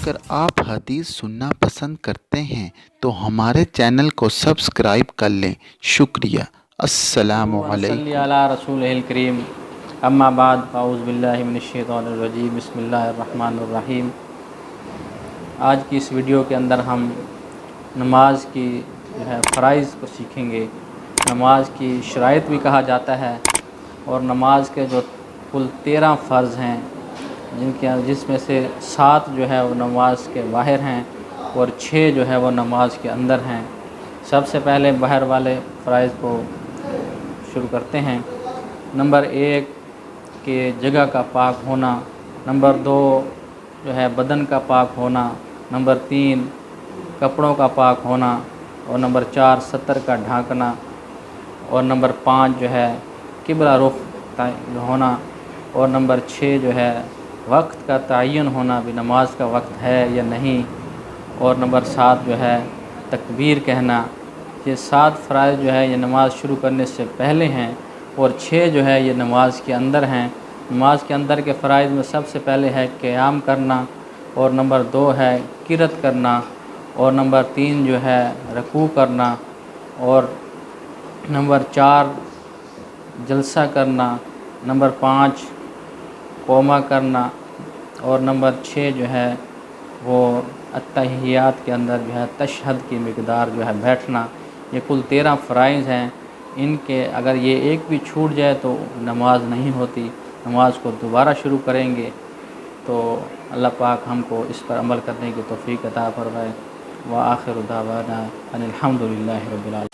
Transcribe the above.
اگر آپ حدیث سننا پسند کرتے ہیں تو ہمارے چینل کو سبسکرائب کر لیں۔ شکریہ۔ السلام صلی علیکم۔ علی رسول الکریم، اما بعد اعوذ باللہ من الشیطان الرجیم، بسم اللہ الرحمن الرحیم۔ آج کی اس ویڈیو کے اندر ہم نماز کی فرائض کو سیکھیں گے۔ نماز کی شرائط بھی کہا جاتا ہے، اور نماز کے جو کل 13 فرض ہیں جس میں سے 7 جو ہے وہ نماز کے باہر ہیں اور 6 جو ہے وہ نماز کے اندر ہیں۔ سب سے پہلے باہر والے فرائض کو شروع کرتے ہیں۔ نمبر 1 کہ جگہ کا پاک ہونا، نمبر 2 جو ہے بدن کا پاک ہونا، نمبر 3 کپڑوں کا پاک ہونا، اور نمبر 4 ستر کا ڈھانکنا، اور نمبر 5 جو ہے قبلہ رخ ہونا، اور نمبر 6 جو ہے وقت کا تعین ہونا بھی نماز کا وقت ہے یا نہیں، اور نمبر 7 جو ہے تکبیر کہنا۔ یہ 7 فرائض جو ہے یہ نماز شروع کرنے سے پہلے ہیں، اور 6 جو ہے یہ نماز کے اندر ہیں۔ نماز کے اندر کے فرائض میں سب سے پہلے ہے قیام کرنا، اور نمبر 2 ہے قرات کرنا، اور نمبر 3 جو ہے رکوع کرنا، اور نمبر 4 جلسہ کرنا، نمبر 5 قومہ کرنا، اور نمبر 6 جو ہے وہ التحیات کے اندر جو ہے تشہد کی مقدار جو ہے بیٹھنا۔ یہ کل 13 فرائض ہیں۔ ان کے اگر یہ ایک بھی چھوٹ جائے تو نماز نہیں ہوتی، نماز کو دوبارہ شروع کریں گے۔ تو اللہ پاک ہم کو اس پر عمل کرنے کی توفیق عطا فرمائے۔ وآخر دعوانا ان الحمد للہ رب العالمین۔